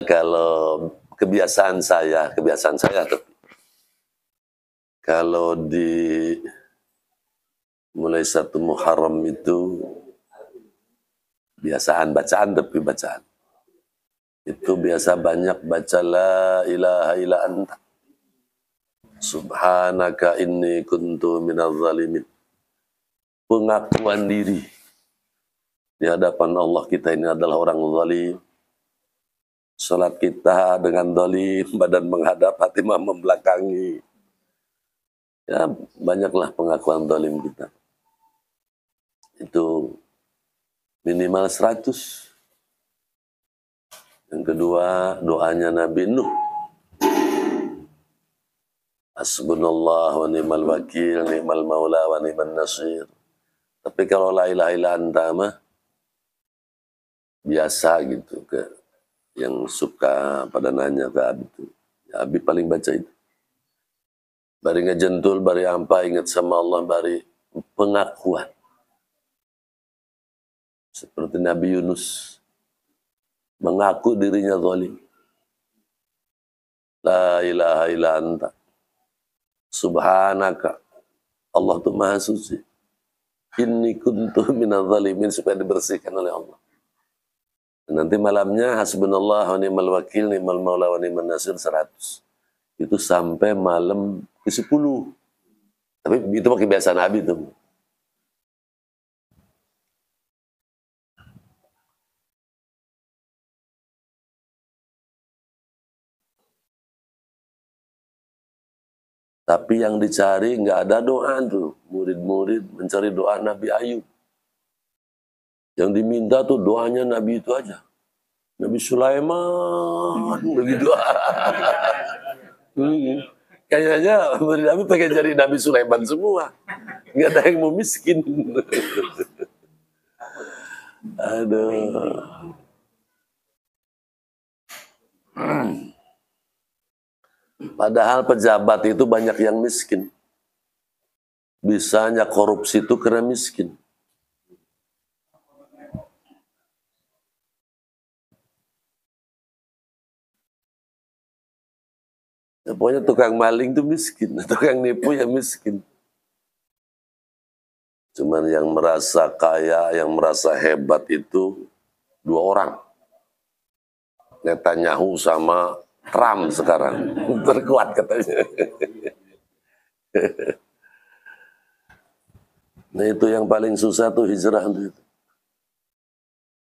Kalau kebiasaan saya tapi kalau di mulai 1 Muharram itu bacaan itu biasa banyak baca la ilaha illa anta subhanaka inni kuntu minadz zalimin. Pengakuan diri di hadapan Allah kita ini adalah orang zalim. Salat kita dengan zalim, badan menghadap, hati membelakangi. Ya, banyaklah pengakuan zalim kita. Itu minimal 100. Yang kedua, doanya Nabi Nuh. Hasbunallah wa ni'mal wakil, ni'mal maula wa ni'man nasir. Tapi kalau la ilaha illa anta mah biasa gitu, ke yang suka pada nanya ke Abi itu. Ya, Abi paling baca itu. Bari ngejentul, bari ampa, ingat sama Allah, bari pengakuan. Seperti Nabi Yunus mengaku dirinya zalim. La ilaha illa anta subhanaka, Allah itu maha suci. Inni kuntu minadz zalimin, supaya dibersihkan oleh Allah. Nanti malamnya hasbunallah wa ni'mal wakil, ni'mal maula wa ni'man nasir 100. Itu sampai malam ke-10. Tapi itu pakai kebiasaan Nabi itu. Tapi yang dicari nggak ada doa tuh. Murid-murid mencari doa Nabi Ayub. Yang diminta tuh doanya Nabi itu aja. Nabi Sulaiman begitu. Kayaknya murid Nabi pengen jadi Nabi Sulaiman semua. Nggak ada yang mau miskin. Aduh. Padahal pejabat itu banyak yang miskin. Bisanya korupsi itu karena miskin. Ya, pokoknya tukang maling itu miskin, tukang nipu ya miskin. Cuman yang merasa kaya, yang merasa hebat itu 2 orang. Netanyahu sama Trump sekarang. Terkuat katanya. Nah itu yang paling susah tuh hijrah itu.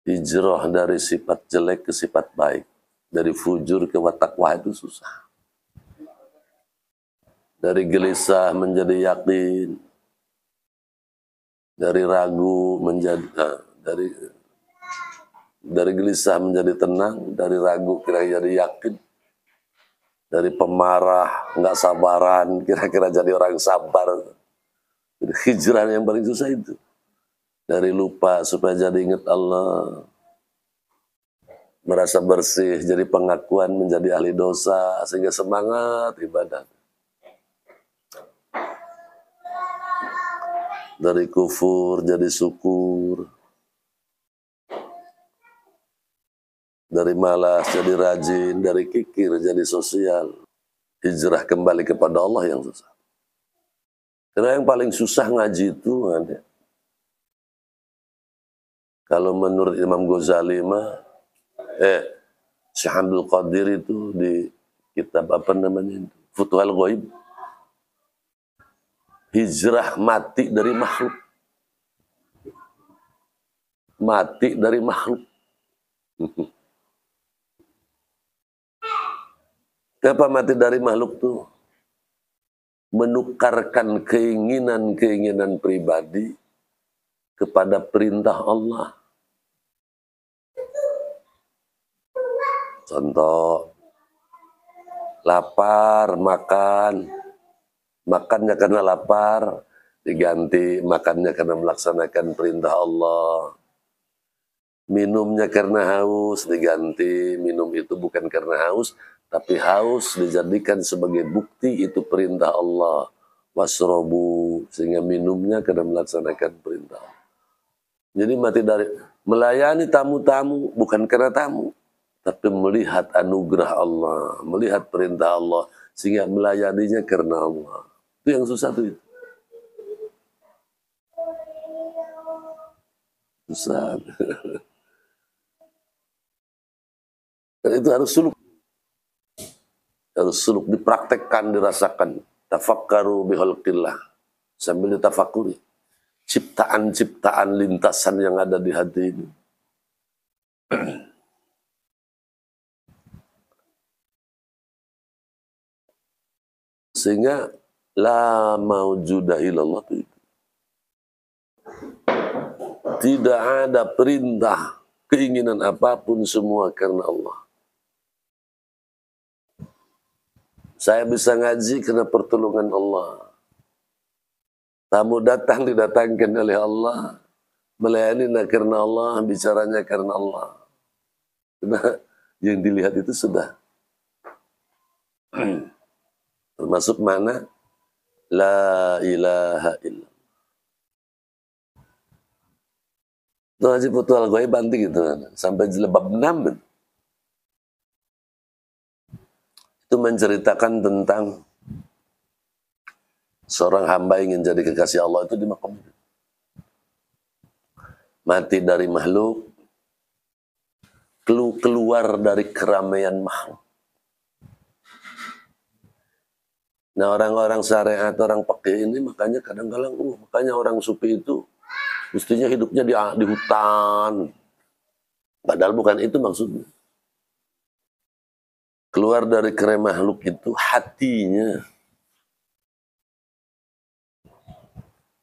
Hijrah dari sifat jelek ke sifat baik. Dari fujur ke watakwa itu susah. Dari gelisah menjadi yakin, dari ragu menjadi dari gelisah menjadi tenang, dari ragu kira-kira jadi yakin, dari pemarah nggak sabaran kira-kira jadi orang sabar. Jadi hijrah yang paling susah itu. Dari lupa supaya jadi ingat Allah, merasa bersih jadi pengakuan menjadi ahli dosa sehingga semangat ibadah. Dari kufur jadi syukur. Dari malas jadi rajin. Dari kikir jadi sosial. Hijrah kembali kepada Allah yang susah. Karena yang paling susah ngaji itu ada. Kalau menurut Imam Ghazali mah, Syekh Abdul Qadir itu di kitab apa namanya itu, Futuhul Ghaib. Hijrah mati dari makhluk. Mati dari makhluk. Kenapa mati dari makhluk tuh? Menukarkan keinginan-keinginan pribadi kepada perintah Allah. Contoh, lapar, makan. Makannya karena lapar, diganti makannya karena melaksanakan perintah Allah. Minumnya karena haus, diganti minum itu bukan karena haus, tapi haus dijadikan sebagai bukti itu perintah Allah. Wasrobu, sehingga minumnya karena melaksanakan perintah Allah. Jadi mati dari melayani tamu-tamu bukan karena tamu, tapi melihat anugerah Allah, melihat perintah Allah, sehingga melayaninya karena Allah. Itu yang susah tuh. Susah. Dan itu harus suluk. Harus suluk, dipraktekkan, dirasakan. Tafakkaru bihalqillah. Sambil ditafakuri. Ciptaan-ciptaan lintasan yang ada di hati ini. Sehingga la maujuda ilallah itu. Tidak ada perintah, keinginan apapun, semua karena Allah. Saya bisa ngaji karena pertolongan Allah. Tamu datang didatangkan oleh Allah. Melayani karena Allah, bicaranya karena Allah. Karena yang dilihat itu sudah. Termasuk mana? La ilaha illallah. Itu Haji Putu Al-Ghaib banting gitu kan. Sampai jilbab 6. Itu menceritakan tentang seorang hamba ingin jadi kekasih Allah itu di makom. Mati dari makhluk, keluar dari keramaian makhluk. Nah, orang-orang syariat, orang pakai ini makanya kadang-kadang makanya orang sufi itu mestinya hidupnya di hutan. Padahal bukan itu maksudnya. Keluar dari keramaian makhluk itu hatinya.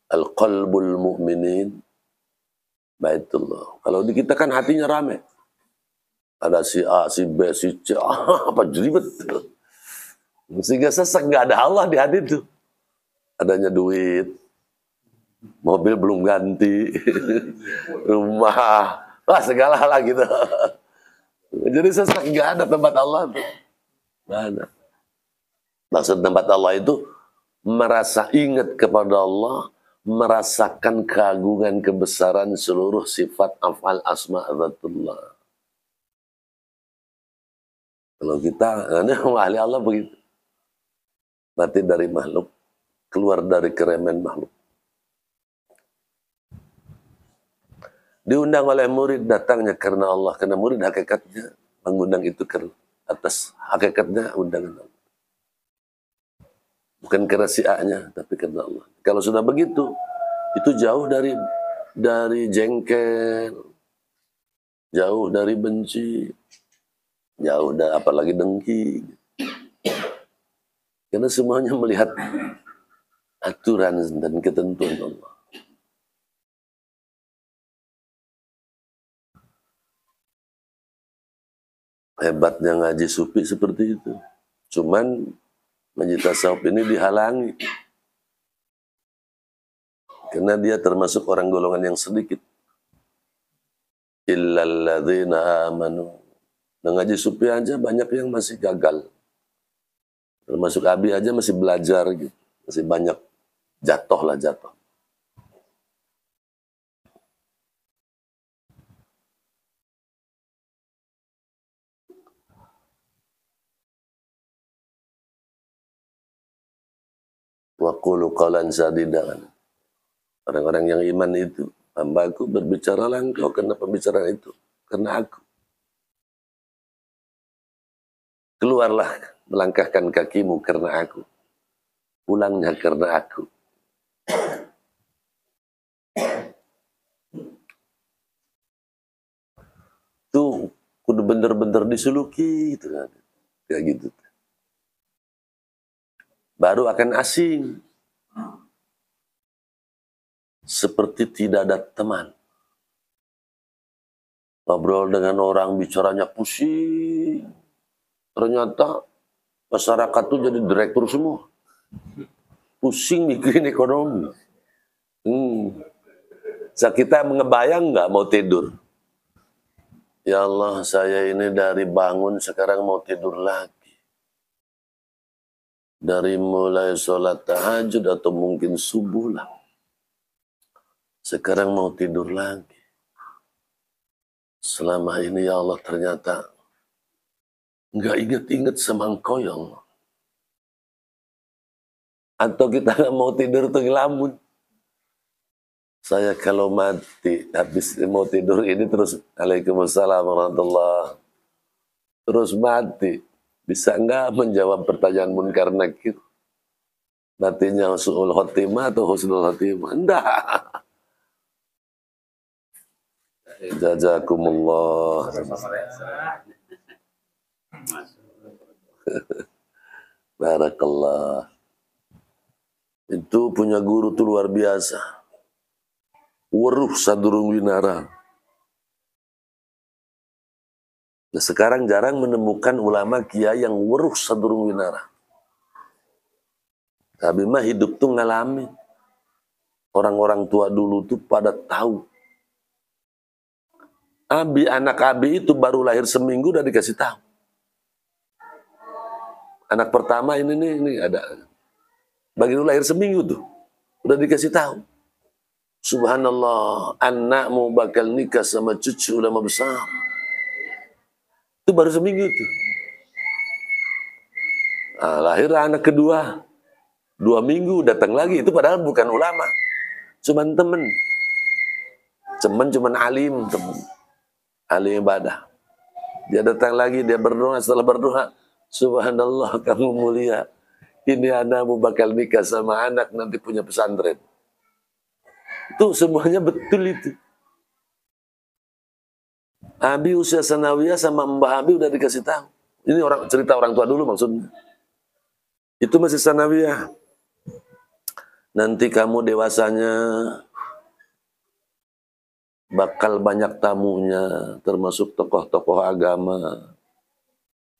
Al-qalbul mu'minin baitullah. Kalau di kita kan hatinya rame. Ada si A, si B, si C. Apa jelibet. Sehingga sesak, nggak ada Allah di hati itu. Adanya duit. Mobil belum ganti. Rumah. Wah, segala hal gitu. Jadi sesak, nggak ada tempat Allah tuh. Nggak ada. Maksud tempat Allah itu merasa ingat kepada Allah, merasakan keagungan kebesaran seluruh sifat afal asma dzatullah. Kalau kita, ini ahli Allah begitu. Mati dari makhluk, keluar dari keremen makhluk. Diundang oleh murid, datangnya karena Allah. Karena murid hakikatnya mengundang itu ke atas hakikatnya undangan Allah. Bukan karena si A-nya, tapi karena Allah. Kalau sudah begitu, itu jauh dari jengkel, jauh dari benci, jauh dari apalagi dengki. Karena semuanya melihat aturan dan ketentuan Allah. Hebatnya ngaji sufi seperti itu. Cuman ngaji tasawuf ini dihalangi. Karena dia termasuk orang golongan yang sedikit. Illalladzina amanu. Nah, ngaji sufi aja banyak yang masih gagal. Termasuk Abi aja masih belajar gitu. Masih banyak jatuh. Wa qulu qawlan sadida. Orang-orang yang iman itu, hambaku berbicaralah engkau karena pembicaraan itu. Karena aku. Keluarlah, melangkahkan kakimu karena aku. Pulangnya karena aku. Tuh, kudu bener-bener disuluki gitu kan. Kayak gitu. Baru akan asing. Seperti tidak ada teman. Ngobrol dengan orang bicaranya pusing. Ternyata masyarakat tuh jadi direktur semua. Pusing mikirin ekonomi. So, kita mengebayang nggak mau tidur? Ya Allah, saya ini dari bangun sekarang mau tidur lagi. Dari mulai sholat tahajud atau mungkin subuh lah. Sekarang mau tidur lagi. Selama ini ya Allah ternyata nggak ingat-ingat sama Engkau ya Allah. Atau kita nggak mau tidur tuh ngelamun. Saya kalau mati, habis mau tidur ini terus, Waalaikumsalam warahmatullah, terus mati, bisa nggak menjawab pertanyaan munkar nakir? Matinya su'ul khotimah atau husnul khotimah? Enggak. Jazakumullah. Barakallah. Itu punya guru tuh luar biasa. Weruh sadurung winara. Nah, sekarang jarang menemukan ulama kiai yang weruh sadurung winara. Tapi mah hidup tuh ngalamin. Orang-orang tua dulu tuh pada tahu. Anak Abi itu baru lahir seminggu udah dikasih tahu. Anak pertama ini ada. Begitu lahir seminggu tuh udah dikasih tahu. Subhanallah, anakmu bakal nikah sama cucu ulama besar. Itu baru seminggu tuh. Nah, lahir anak kedua. 2 minggu datang lagi. Itu padahal bukan ulama. Cuman temen. Cuman alim. Temen. Alim ibadah. Dia datang lagi. Dia berdoa. Setelah berdoa. Subhanallah, kamu mulia. Ini anakmu bakal nikah sama anak. Nanti punya pesantren. Itu semuanya betul itu. Abi usia sanawiyah sama Mbah Abi udah dikasih tahu. Ini cerita orang tua dulu maksudnya. Itu masih sanawiyah. Nanti kamu dewasanya bakal banyak tamunya, termasuk tokoh-tokoh agama.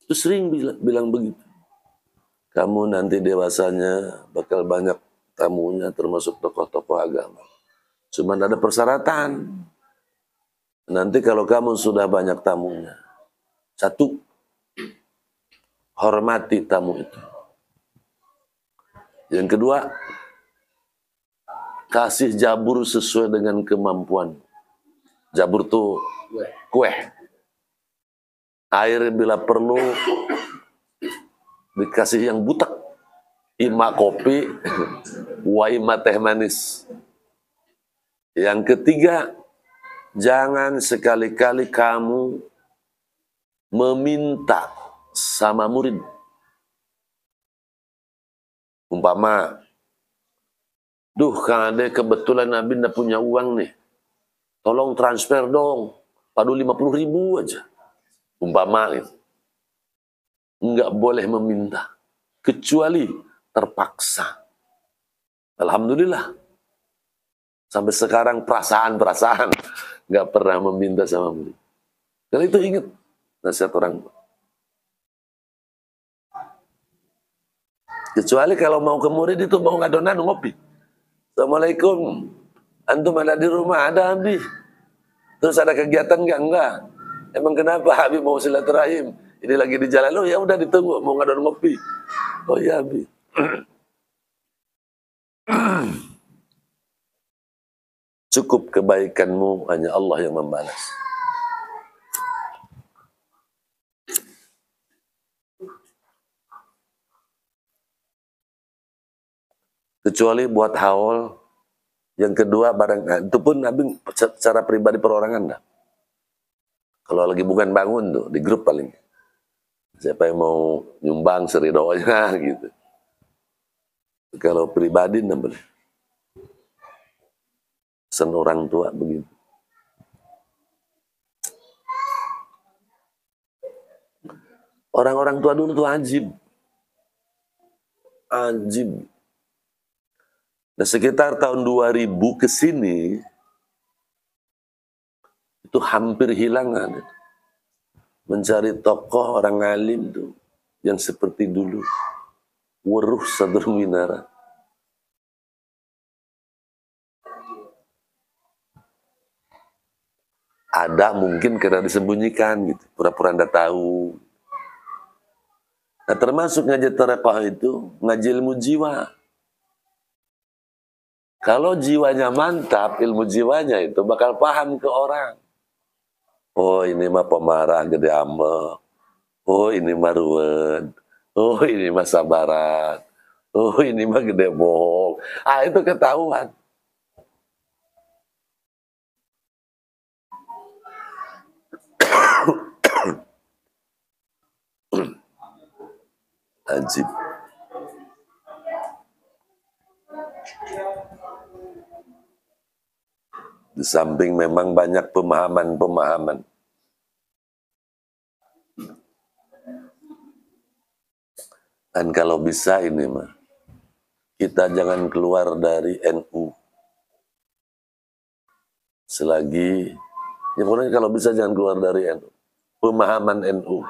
Itu sering bilang begitu. Kamu nanti dewasanya bakal banyak tamunya, termasuk tokoh-tokoh agama. Cuman ada persyaratan. Nanti kalau kamu sudah banyak tamunya, 1, hormati tamu itu. Yang kedua, kasih jabur sesuai dengan kemampuan. Jabur tuh kue. Air bila perlu dikasih yang butek. Ima kopi, wa ima teh manis. Yang ketiga, jangan sekali-kali kamu meminta sama murid. Umpama, duh Kang Ade kebetulan Nabi nggak punya uang nih. Tolong transfer dong. Padu 50.000 aja. Umpama itu. Nggak boleh meminta. Kecuali terpaksa. Alhamdulillah. Sampai sekarang perasaan. Nggak pernah meminta sama murid. Dan itu ingat. Nasihat orang. Kecuali kalau mau ke murid itu mau ngadonan ngopi. Assalamualaikum. Antum ada di rumah? Ada Habib. Terus ada kegiatan enggak? Enggak. Emang kenapa Habib mau silaturahim? Ini lagi di jalan. Oh ya udah ditunggu mau ngadon ngopi. Oh ya Habib. Cukup kebaikanmu hanya Allah yang membalas. Kecuali buat haul. Yang kedua barang itu pun Nabi secara pribadi perorangan dah. Kalau lagi bukan bangun tuh di grup paling. Siapa yang mau nyumbang seridonya gitu. Kalau pribadi enggak boleh. Pesan orang tua begitu. Orang-orang tua dulu tuh ajib. Ajib. Nah, sekitar tahun 2000 ke sini itu hampir hilang ada. Mencari tokoh orang alim tuh yang seperti dulu. Weruh sadr minara. Ada mungkin karena disembunyikan gitu, pura-pura anda tahu. Nah, termasuk ngaji tarekat itu ngaji ilmu jiwa. Kalau jiwanya mantap, ilmu jiwanya itu bakal paham ke orang. Oh ini mah pemarah gede ambek. Oh ini mah ruwet. Oh ini mah sabaran. Oh ini mah gede bohong. Ah itu ketahuan. Ajib. Di samping memang banyak pemahaman-pemahaman. Dan kalau bisa ini mah, kita jangan keluar dari NU. Selagi, ya pokoknya kalau bisa jangan keluar dari NU. Pemahaman NU.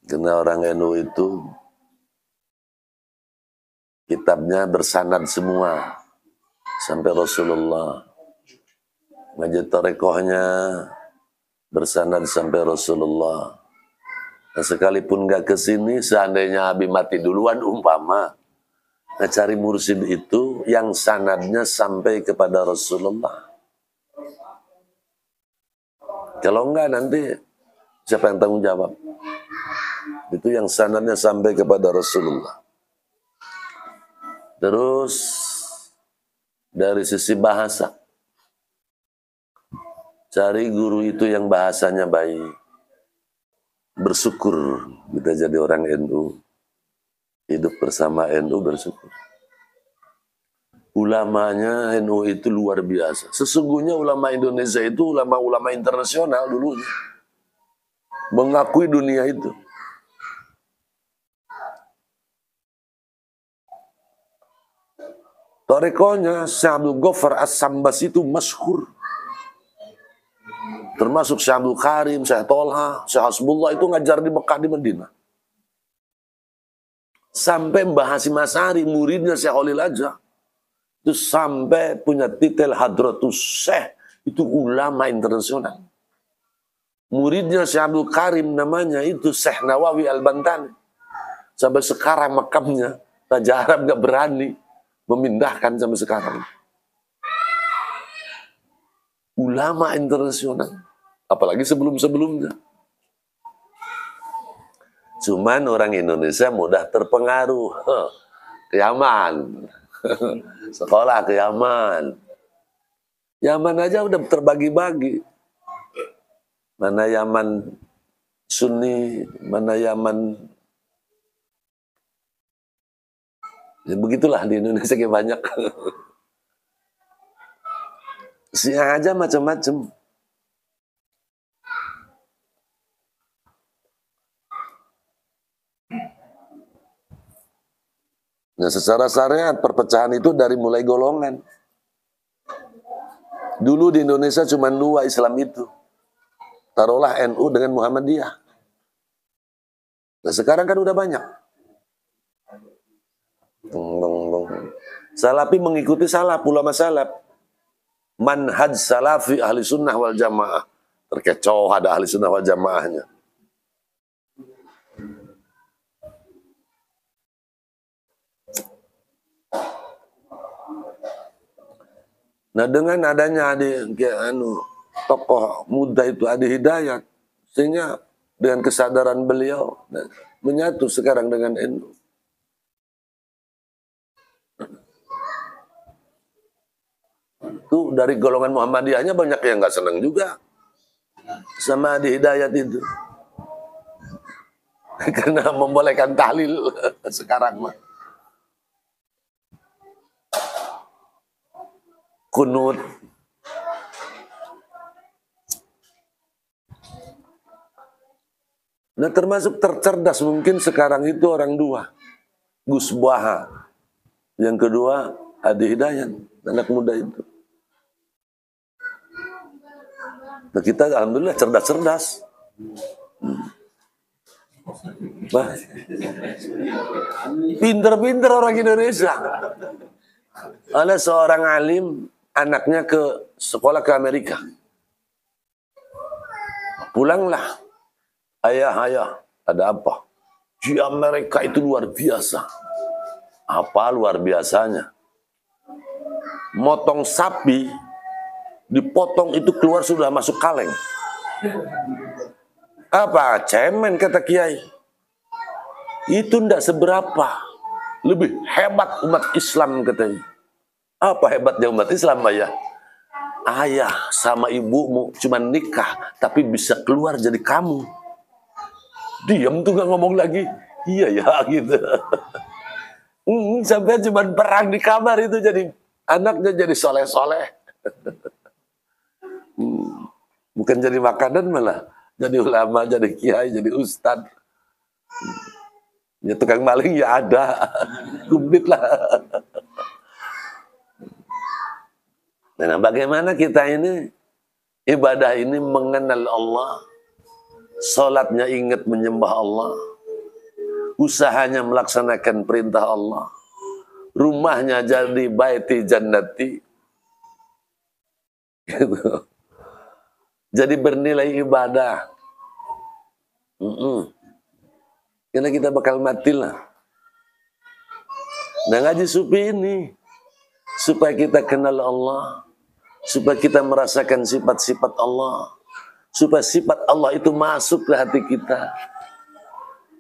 Karena orang NU itu kitabnya bersanad semua sampai Rasulullah. Ngaji tarekohnya bersanad sampai Rasulullah. Nah, sekalipun nggak ke sini, seandainya Habib mati duluan umpama, nah, cari mursyid itu yang sanadnya sampai kepada Rasulullah. Kalau enggak nanti siapa yang tanggung jawab? Itu yang sanadnya sampai kepada Rasulullah. Terus dari sisi bahasa, cari guru itu yang bahasanya baik. Bersyukur kita jadi orang NU. Hidup bersama NU bersyukur. Ulamanya NU itu luar biasa. Sesungguhnya ulama Indonesia itu ulama-ulama internasional dulunya. Mengakui dunia itu. Tarekohnya Syekh Abdul Ghaffar As-Sambas itu masyhur. Termasuk Syekh Abdul Karim, Syekh Tolha, Syekh Hasbullah itu ngajar di Mekah, di Madinah. Sampai Mbah Hasyim Asy'ari, muridnya Syekh Khalil aja, itu sampai punya titel Hadratus Syekh, itu ulama internasional. Muridnya Syekh Abdul Karim namanya itu Syekh Nawawi Al-Bantani. Sampai sekarang makamnya Raja Arab gak berani memindahkan sampai sekarang. Ulama internasional. Apalagi sebelum-sebelumnya. Cuman orang Indonesia mudah terpengaruh. Ke Yaman. Sekolah ke Yaman. Yaman aja udah terbagi-bagi. Mana Yaman Sunni, mana Yaman... Ya, begitulah di Indonesia kayak banyak. Syiah aja macam-macam. Nah, secara syariat perpecahan itu dari mulai golongan. Dulu di Indonesia cuma dua Islam itu. Taruhlah NU dengan Muhammadiyah. Nah, sekarang kan udah banyak. Salafi mengikuti salaf, ulama salaf. Manhaj salafi ahli sunnah wal jamaah. Terkecoh ada ahli sunnah wal jamaahnya. Nah dengan adanya tokoh muda itu Adi Hidayat, sehingga dengan kesadaran beliau menyatu sekarang dengan NU. Tuh dari golongan Muhammadiyahnya banyak yang nggak senang juga sama Adi Hidayat itu. Karena membolehkan tahlil sekarang mah. Kunut. Nah termasuk tercerdas mungkin sekarang itu orang dua. Gus Baha. Yang kedua Adi Hidayat. Anak muda itu. Nah kita alhamdulillah cerdas-cerdas. Pinter-pinter orang Indonesia. Ada seorang alim, anaknya ke sekolah ke Amerika. Pulanglah. Ayah, ada apa? Di Amerika itu luar biasa. Apa luar biasanya? Motong sapi, dipotong itu keluar sudah masuk kaleng. Apa? Cemen kata Kiai. Itu ndak seberapa. Lebih hebat umat Islam katanya. Apa hebatnya umat Islam, ayah? Ayah sama ibumu cuma nikah, tapi bisa keluar jadi kamu. Diam tuh gak ngomong lagi. Iya ya gitu. Sampai cuma perang di kamar itu jadi anaknya jadi soleh-soleh. Bukan jadi makanan malah. Jadi ulama, jadi kiai, jadi ustad. Ya tukang maling ya ada. Kumplit lah. Nah, bagaimana kita ini ibadah ini mengenal Allah, salatnya ingat menyembah Allah, usahanya melaksanakan perintah Allah, rumahnya jadi baiti jannati, gitu. Jadi bernilai ibadah. Karena kita bakal mati lah. Nah, ngaji sufi ini supaya kita kenal Allah, supaya kita merasakan sifat-sifat Allah, supaya sifat Allah itu masuk ke hati kita.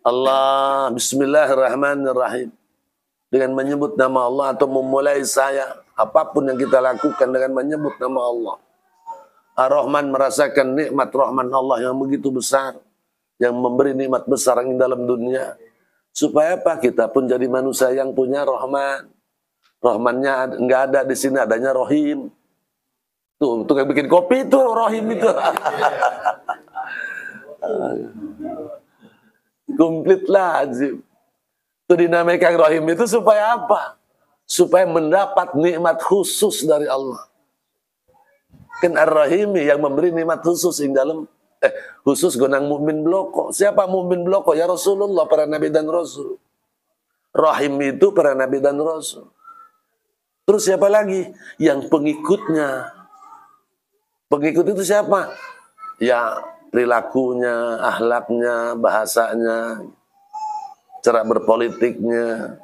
Allah, bismillahirrahmanirrahim. Dengan menyebut nama Allah atau memulai saya, apapun yang kita lakukan dengan menyebut nama Allah. Ar-Rahman merasakan nikmat Rahman Allah yang begitu besar, yang memberi nikmat besar yang dalam dunia. Supaya apa? Kita pun jadi manusia yang punya Rahman. Rahmannya nggak ada di sini, adanya Rohim. Tuh, untuk yang bikin kopi itu Rohim itu. Komplit lah. Itu dinamakan Rohim itu supaya apa? Supaya mendapat nikmat khusus dari Allah. Kan Ar-Rahimi yang memberi nikmat khusus yang dalam khusus gonang mukmin bloko. Siapa mukmin bloko? Ya Rasulullah, para nabi dan rasul. Rahim itu para nabi dan rasul. Terus siapa lagi? Yang pengikutnya. Pengikut itu siapa? Ya perilakunya, akhlaknya, bahasanya, cara berpolitiknya.